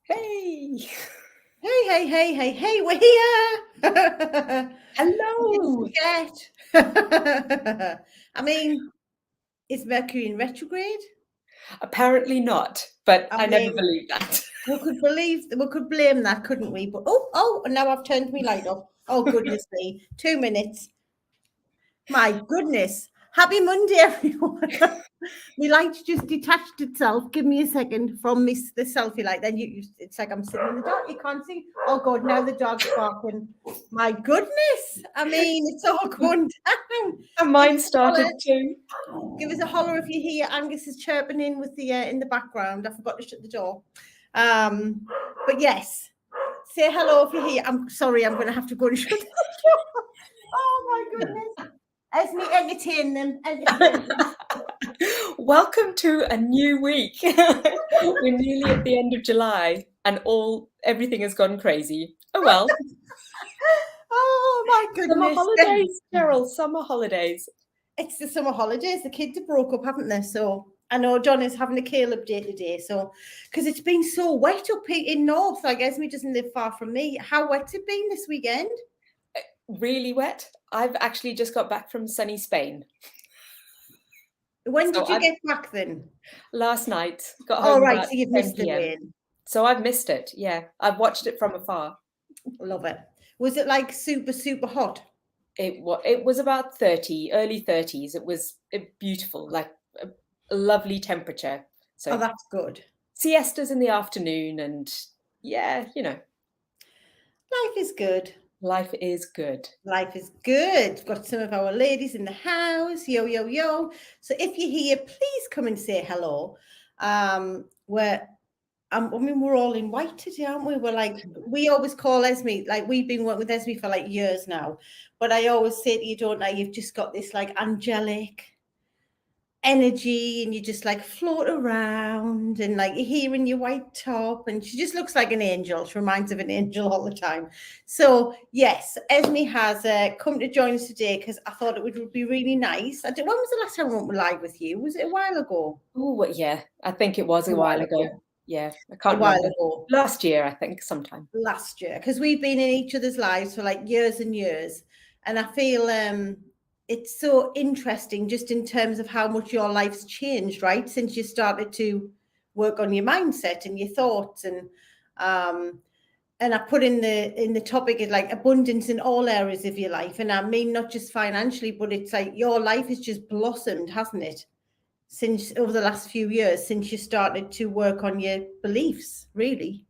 Hey, Hey, we're here. We hello. didn't forget. I mean, is Mercury in retrograde? Apparently not, but I I never mean, believed that. we could blame that, couldn't we? But and now I've turned my light off. Oh, goodness me. 2 minutes. My goodness. Happy Monday, everyone. My light just detached itself. Give me a second from the selfie light. Then it's like I'm sitting in the dark. You can't see. Oh God, now the dog's barking. My goodness. I mean, it's all going down. And Give mine us a holler. started too. Give us a holler if you hear Angus is chirping in with the in the background. I forgot to shut the door. But yes, say hello if you hear. I'm sorry. I'm going to have to go and shut the door. Oh my goodness. Esme, entertain them. Entertain them. Welcome to a new week. We're nearly at the end of July and everything has gone crazy. Oh well. Oh my Summer goodness. holidays, Cheryl, summer holidays. It's the summer holidays. The kids have broke up, haven't they? So I know John is having a Caleb day today. So because it's been so wet up here in North, like Esme doesn't live far from me. How wet's it been this weekend? Really wet. I've actually just got back from sunny Spain. When So did you I get back then? last night got All home right, about so you've 10 missed the p.m. rain. So I've missed it. Yeah. I've watched it from afar. Love it. Was it like super hot? It was about 30, early 30s. It was beautiful, like a lovely temperature. Oh, So that's good. siestas in the afternoon, and yeah, Life is good. life is good. Life is good. Got some of our ladies in the house. Yo, yo, yo. So if you're here, please come and say hello. We're I mean, we're all in white today, aren't we? We're like, we always call Esme, like we've been working with Esme for like years now. But I always say to you, don't I, you've just got this like angelic energy and you just like float around and like you're here in your white top and she just looks like an angel. She reminds of an angel all the time. So yes, Esme has come to join us today because I thought it would be really nice. When was the last time we went live with you? Was it a while ago? Oh, yeah, I think it was A a while while ago. ago. Yeah, I A can't while remember. ago. Last year, I think, sometime. Last year because we've been in each other's lives for like years and years, and I feel it's so interesting just in terms of how much your life's changed, right, since you started to work on your mindset and your thoughts. Um and I put in the topic is like abundance in all areas of your life, and I mean not just financially, but it's like your life has just blossomed, hasn't it, since over the last few years since you started to work on your beliefs, really.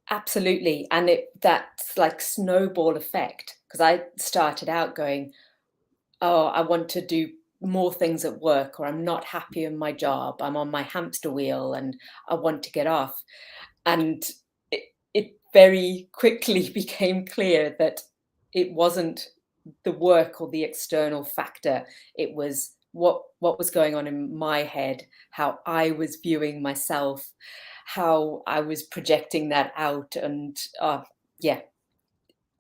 Absolutely. And that's like snowball effect, because I started out going, oh, I want to do more things at work, or I'm not happy in my job. I'm on my hamster wheel and I want to get off. And it very quickly became clear that it wasn't the work or the external factor. It was what was going on in my head, how I was viewing myself, how I was projecting that out. And yeah,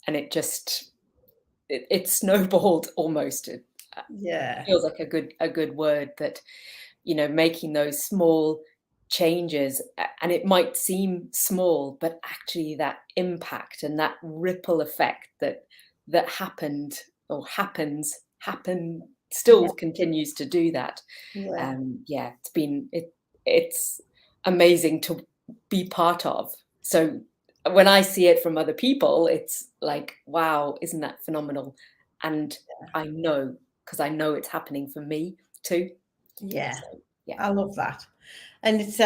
and it snowballed almost. It Yeah. feels like a good word, that making those small changes, and it might seem small, but actually that impact and that ripple effect that happened or happen still Yeah. continues to do that. Yeah. Yeah, it's amazing to be part of. So when I see it from other people, it's like, wow, isn't that phenomenal? And I know, because I know it's happening for me too. Yeah, So yeah. I love that. And it's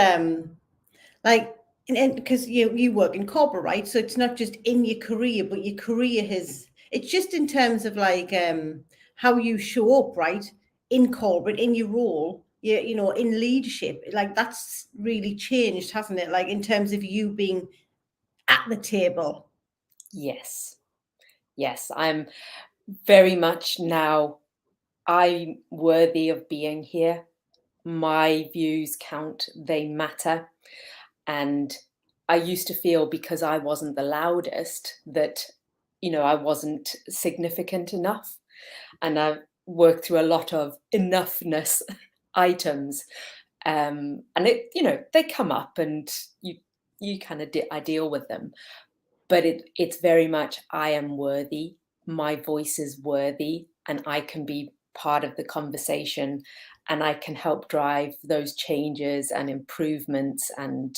like because you work in corporate, right? So it's not just in your career, but your career has it's just in terms of like how you show up, right? In corporate, in your role, in leadership. Like that's really changed, hasn't it? Like in terms of you being at the table. Yes. Yes, I'm very much now, I'm worthy of being here. My views count, they matter. And I used to feel, because I wasn't the loudest, that, I wasn't significant enough. And I've worked through a lot of enoughness items. And they come up, and you kind of I deal with them. But it's very much, I am worthy, my voice is worthy, and I can be part of the conversation, and I can help drive those changes and improvements. And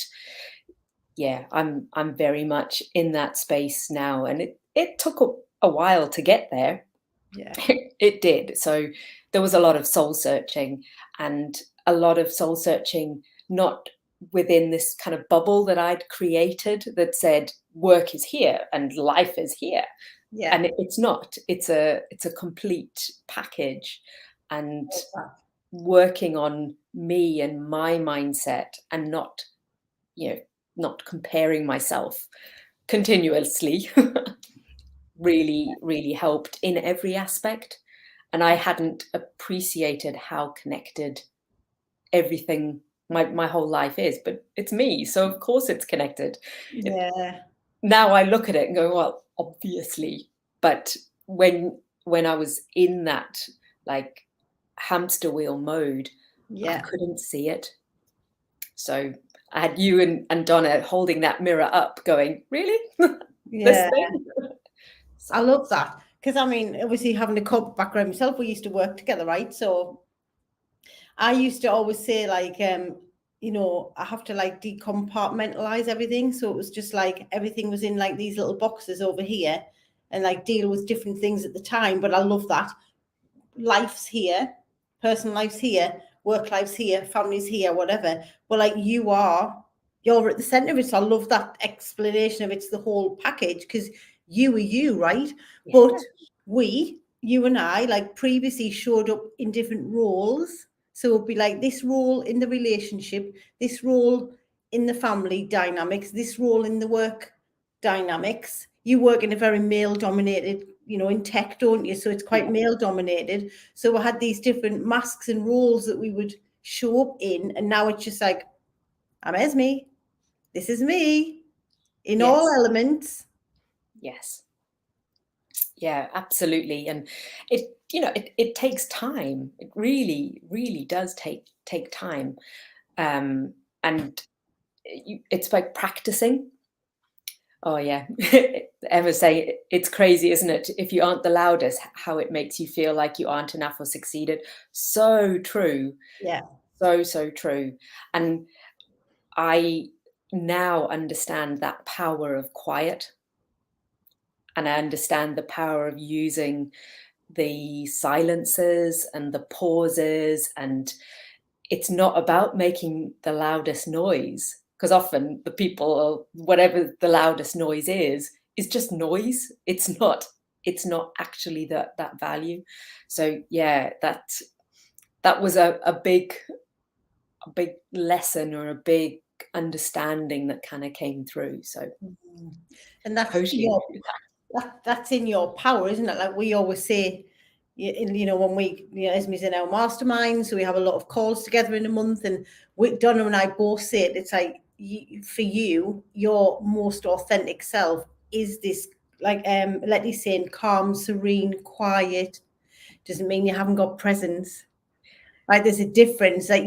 yeah, I'm very much in that space now, and it took a while to get there. Yeah. It did. So there was a lot of soul searching, and a lot of soul searching, not within this kind of bubble that I'd created that said work is here and life is here. Yeah. And it's not. It's a complete package. And Love that. working on me and my mindset, and not, you know, not comparing myself continuously, really, really helped in every aspect. And I hadn't appreciated how connected everything, my whole life is, but it's me, so of course it's connected. It, Yeah. now I look at it and go, well, obviously. But when I was in that, like, hamster wheel mode, I Yeah. couldn't see it. So I had you and Donna holding that mirror up going, really? This Yeah. thing? I So love that. Because I mean, obviously having a corporate background myself, we used to work together, right? So I used to always say like, I have to like decompartmentalize everything. So it was just like everything was in like these little boxes over here and like deal with different things at the time. But I love that. Life's here, personal life's here, work life's here, family's here, whatever. But like you're at the center of it. So I love that explanation of it's the whole package because you are you, right? yeah, But you and I, like previously showed up in different roles. So it'd be like this role in the relationship, this role in the family dynamics, this role in the work dynamics. You work in a very male dominated, in tech, don't you? So it's quite yeah, male dominated. So we had these different masks and roles that we would show up in. And now it's just like, I'm Esme. This is me in all yes, elements. yes. Yeah, absolutely. And it takes time. It really, really does take time. And it's like practicing. Oh yeah. Emma say it's crazy, isn't it? If you aren't the loudest, how it makes you feel like you aren't enough or succeeded. So true. Yeah. So, so true. And I now understand that power of quiet, and I understand the power of using the silences and the pauses. And it's not about making the loudest noise, because often the people, whatever the loudest noise is just noise. It's not actually that value. So yeah, that was a big lesson, or a big understanding that kind of came through. So Mhm. And that's totally your agree with that's in your power, isn't it? Like we always say, when we, Esme's in our mastermind, so we have a lot of calls together in a month, and Donna and I both say it. It's like for you, your most authentic self is this, like Letty's saying, calm, serene, quiet. Doesn't mean you haven't got presence. Like there's a difference that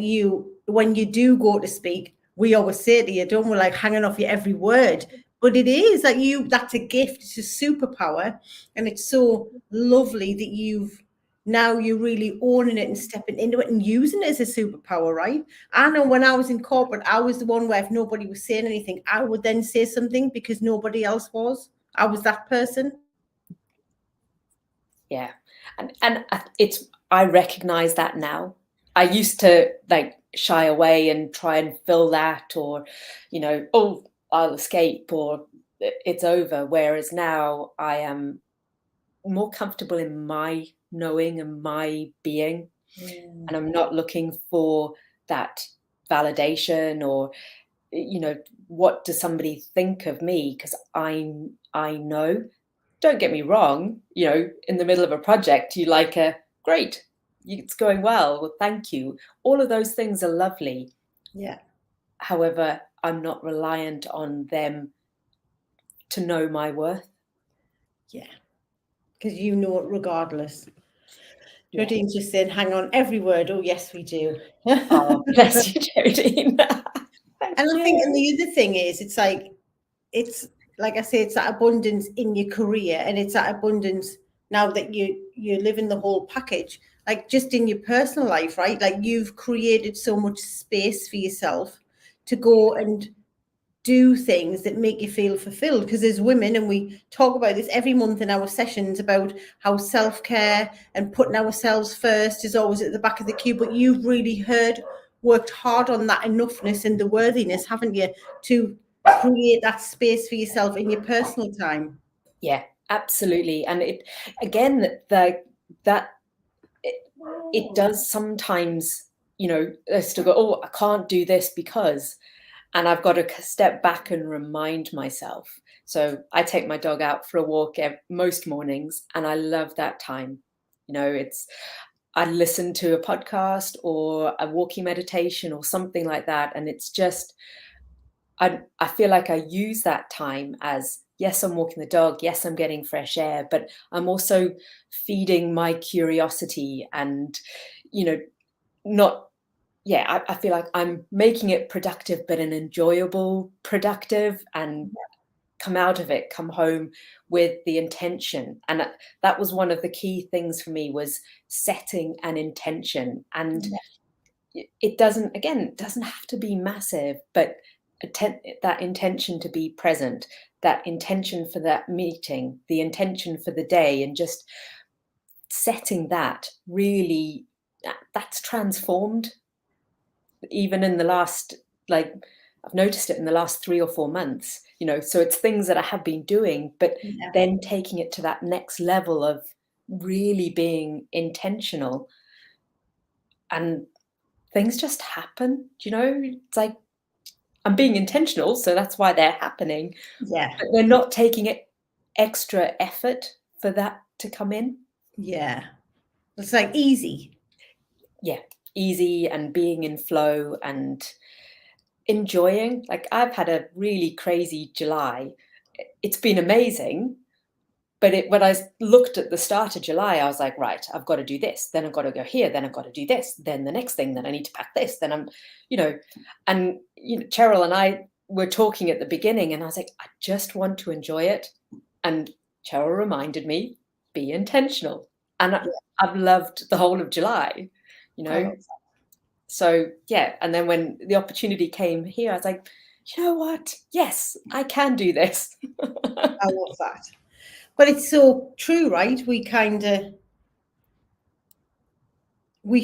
when you do go to speak, we always say to you, don't we, like hanging off your every word. But it is like that's a gift, it's a superpower. And it's so lovely that you're really owning it and stepping into it and using it as a superpower, right? I know when I was in corporate, I was the one where if nobody was saying anything, I would then say something because nobody else was. I was that person. Yeah. And I recognize that now. I used to like shy away and try and fill that, or, oh, I'll escape, or it's over. Whereas now I am more comfortable in my knowing and my being, and I'm not looking for that validation, or, what does somebody think of me? Because I know. Don't get me wrong, in the middle of a project, you like a great, it's going well, thank you. All of those things are lovely. Yeah. However, I'm not reliant on them to know my worth. Yeah. Because you know it regardless. Yeah. Jodine's just saying, hang on, every word. Oh, yes, we do. Oh, bless you, Jodine. Thank And I think, and you. the other thing is, it's like I say, it's that abundance in your career, and it's that abundance now that you're living the whole package, like just in your personal life, right? Like you've created so much space for yourself to go and do things that make you feel fulfilled. Because as women, and we talk about this every month in our sessions, about how self-care and putting ourselves first is always at the back of the queue, but you've really worked hard on that enough-ness and the worthiness, haven't you, to create that space for yourself in your personal time. Yeah, absolutely. And it, again, that it does sometimes, I still go, oh, I can't do this because, and I've got to step back and remind myself. So I take my dog out for a walk most mornings, and I love that time. It's, I listen to a podcast or a walking meditation or something like that, and it's just, I feel like I use that time as, yes, I'm walking the dog, yes, I'm getting fresh air, but I'm also feeding my curiosity and, you know, not, yeah, I feel like I'm making it productive, but an enjoyable productive, and come home with the intention. And that was one of the key things for me, was setting an intention. And it doesn't have to be massive, but that intention to be present, that intention for that meeting, the intention for the day, and just setting that really, that's transformed even in the last, like, I've noticed it in the last 3 or 4 months, so it's things that I have been doing, but Yeah. then taking it to that next level of really being intentional, and things just happen, it's like I'm being intentional, so that's why they're happening, Yeah. but they're not taking it extra effort for that to come in. Yeah. It's like easy. Yeah, easy, and being in flow and enjoying. Like, I've had a really crazy July. It's been amazing, but when I looked at the start of July, I was like, right, I've got to do this, then I've got to go here, then I've got to do this, then the next thing, then I need to pack this, then I'm, you know, and Cheryl and I were talking at the beginning, and I was like, I just want to enjoy it. And Cheryl reminded me, be intentional. And I've loved the whole of July, you I know. love So yeah, and then when the opportunity came here, I was like, you know what? Yes, I can do this. I love that. But it's so true, right? We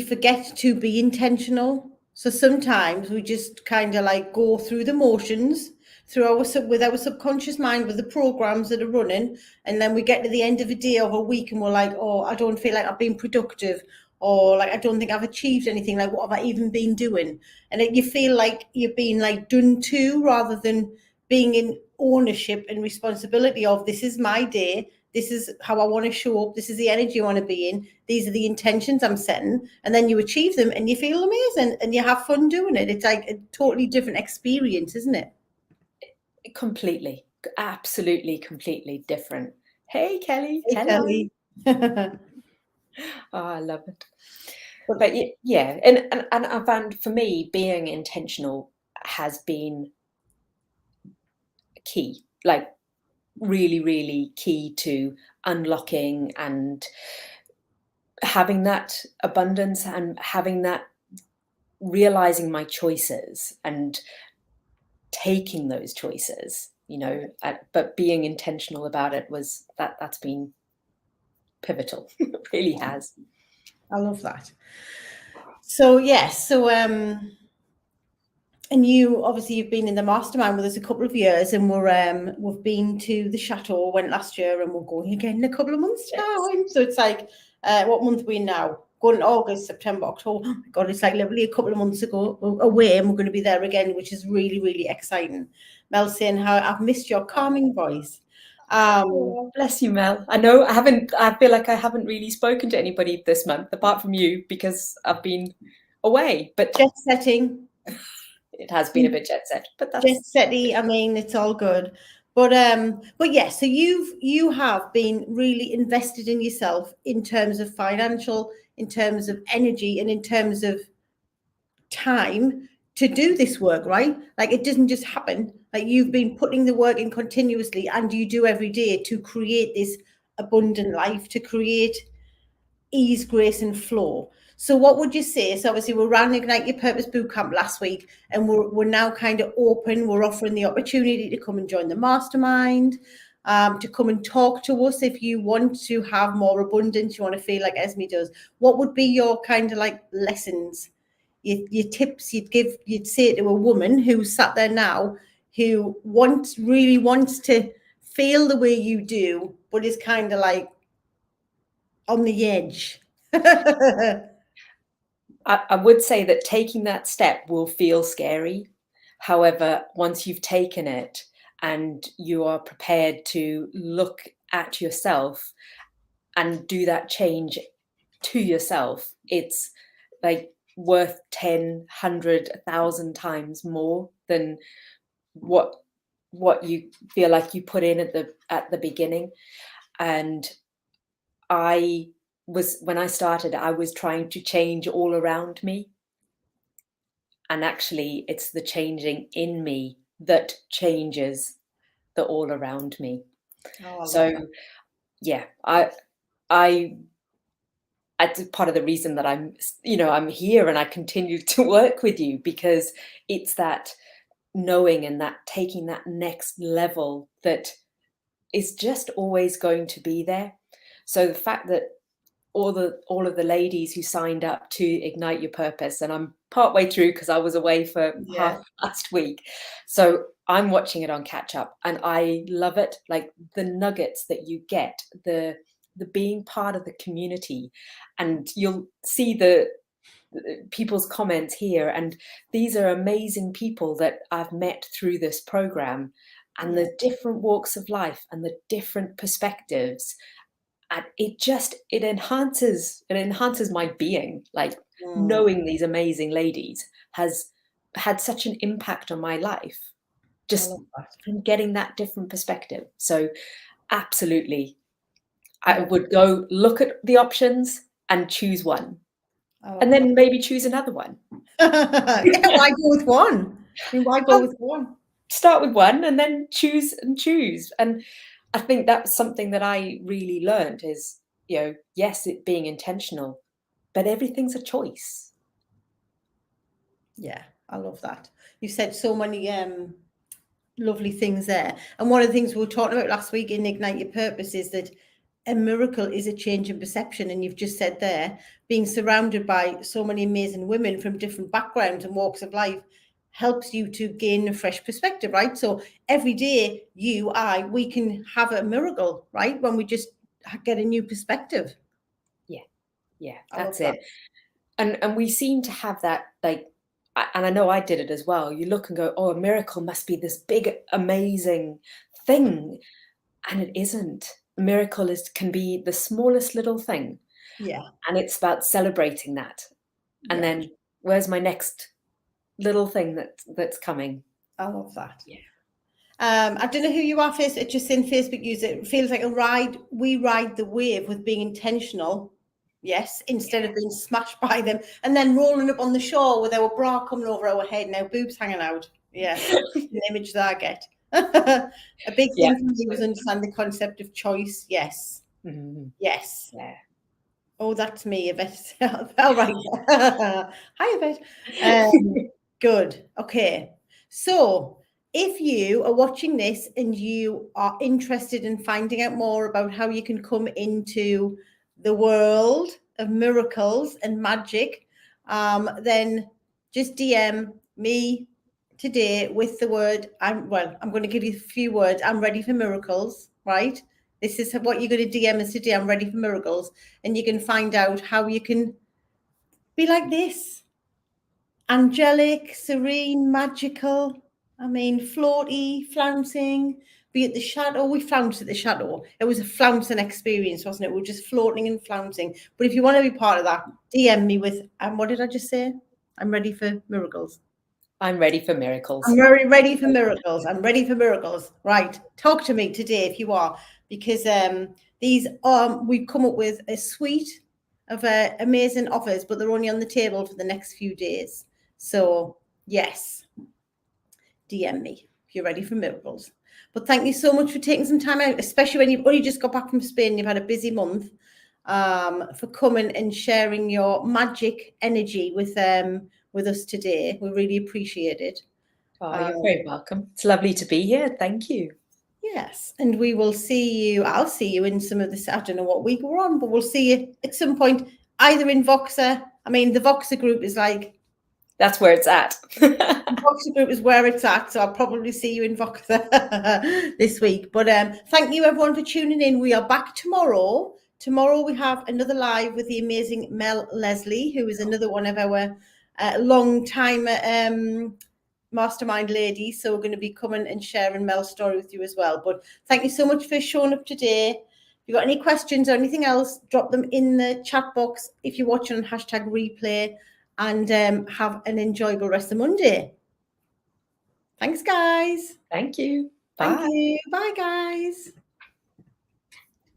forget to be intentional. So sometimes we just kind of like go through the motions, with our subconscious mind, with the programs that are running, and then we get to the end of a day or a week, and we're like, oh, I don't feel like I've been productive, or like I don't think I've achieved anything. Like, what have I even been doing? And you feel like you're being like done to, rather than being in ownership and responsibility of, this is my day, this is how I want to show up, this is the energy I want to be in, these are the intentions I'm setting, and then you achieve them and you feel amazing and you have fun doing it. It's like a totally different experience, isn't it? Completely, absolutely, completely different. Hey, Kelly, Hey, hello. Kelly. Oh, I love it. But But yeah, and I found, for me, being intentional has been key, like really, really key to unlocking and having that abundance, and having that, realizing my choices and taking those choices, but being intentional about it, that's been pivotal. It really has. I love that. So yes, and you obviously, you've been in the mastermind with us a couple of years, and we've been to the chateau, went last year, and we're going again in a couple of months' Yes. time. So it's like, what month are we in now? Going in August, September, October. Oh my God, it's like literally a couple of months ago away, and we're going to be there again, which is really, really exciting. Mel saying how I've missed your calming voice. Oh, bless you, Mel. I know I feel like I haven't really spoken to anybody this month apart from you, because I've been away, but Jet setting. it has been a bit jet set, but Jet that's setty. I mean, it's all good. But yeah, so you have been really invested in yourself in terms of financial, in terms of energy, and in terms of time to do this work, right? Like it doesn't just happen. Like you've been putting the work in continuously, and you do every day to create this abundant life, to create ease, grace, and flow. So what would you say? So obviously we ran Ignite Your Purpose Bootcamp last week, and we're now kind of open. We're offering the opportunity to come and join the mastermind, to come and talk to us if you want to have more abundance, you want to feel like Esme does. What would be your kind of like lessons, your tips you'd say to a woman who's sat there now, who really wants to feel the way you do, but is kind of like on the edge? I would say that taking that step will feel scary. However, once you've taken it and you are prepared to look at yourself and do that change to yourself, it's like worth 10, 100, 1,000 times more than what you feel like you put in at the beginning. And when I started, I was trying to change all around me. And actually, it's the changing in me that changes the all around me. Oh, I love that. So, yeah, I it's part of the reason that I'm here and I continue to work with you, because it's that knowing and that taking that next level that is just always going to be there. So the fact that all of the ladies who signed up to Ignite Your Purpose, and I'm partway through because I was away for Yeah. half last week. So I'm watching it on catch up and I love it. Like the nuggets that you get, the being part of the community, and you'll see the people's comments here, and these are amazing people that I've met through this program, and Yeah. the different walks of life and the different perspectives, and it enhances my being. Like Mm, knowing these amazing ladies has had such an impact on my life, I just love that. from getting that different perspective. So absolutely, I I love would go look at the options and choose one, I and love then maybe choose another one. that. Yeah, why go with one? I mean, why go Well, with one? start with one and then choose and choose. And I think that's something that I really learned is, yes, it being intentional, but everything's a choice. Yeah, I love that. You said so many lovely things there. And one of the things we were talking about last week in Ignite Your Purpose is that a miracle is a change in perception. And you've just said there, being surrounded by so many amazing women from different backgrounds and walks of life helps you to gain a fresh perspective, right? So every day, we can have a miracle, right? When we just get a new perspective. Yeah, yeah, I love that's that. it. And we seem to have that, like, and I know I did it as well. You look and go, oh, a miracle must be this big, amazing thing. And it isn't. A miracle can be the smallest little thing. Yeah, And it's about celebrating that. And yeah, then where's my next little thing that's coming? I love that. Yeah. I don't know who you are, just in Facebook user. It feels like we ride the wave with being intentional, yes, instead of being smashed by them and then rolling up on the shore with our bra coming over our head and our boobs hanging out. Yeah, an image that I get. A big Yeah. thing for me was understand the concept of choice. Yes, Mhm. yes. Yeah. Oh, that's me, Yvette. All right. Hi, Yvette. Good. Okay. So, if you are watching this and you are interested in finding out more about how you can come into the world of miracles and magic, then just DM me today with the word I'm going to give you a few words. I'm ready for miracles, right? This is what you're going to DM us today. I'm ready for miracles. And you can find out how you can be like this: angelic, serene, magical. I mean, floaty, flouncing, be at the chateau. We flounced at the chateau. It was a flouncing experience, wasn't it? We were just floating and flouncing. But if you want to be part of that, DM me with, what did I just say? I'm ready for miracles. I'm ready for I'm miracles. very ready for miracles. I'm ready for miracles. Right. Talk to me today if you are, because these we've come up with a suite of amazing offers, but they're only on the table for the next few days. So Yes. DM me if you're ready for miracles. But thank you so much for taking some time out, especially when you've only just got back from Spain. You've had a busy month, for coming and sharing your magic energy with us today. We really appreciate it. Oh, you're very welcome. It's lovely to be here. Thank you. Yes, and we will see you. I'll see you in some of this. I don't know what week we're on, but we'll see you at some point, either in Voxer. I mean, the Voxer group is like, that's where it's at. Voxer group is where it's at, so I'll probably see you in Voxer this week. But thank you everyone for tuning in. We are back tomorrow. Tomorrow we have another live with the amazing Mel Leslie, who is another one of our long time mastermind ladies. So we're going to be coming and sharing Mel's story with you as well. But thank you so much for showing up today. If you've got any questions or anything else, drop them in the chat box if you're watching on #replay, and have an enjoyable rest of Monday. Thanks, guys. Thank you. Bye. Thank you. Bye, guys.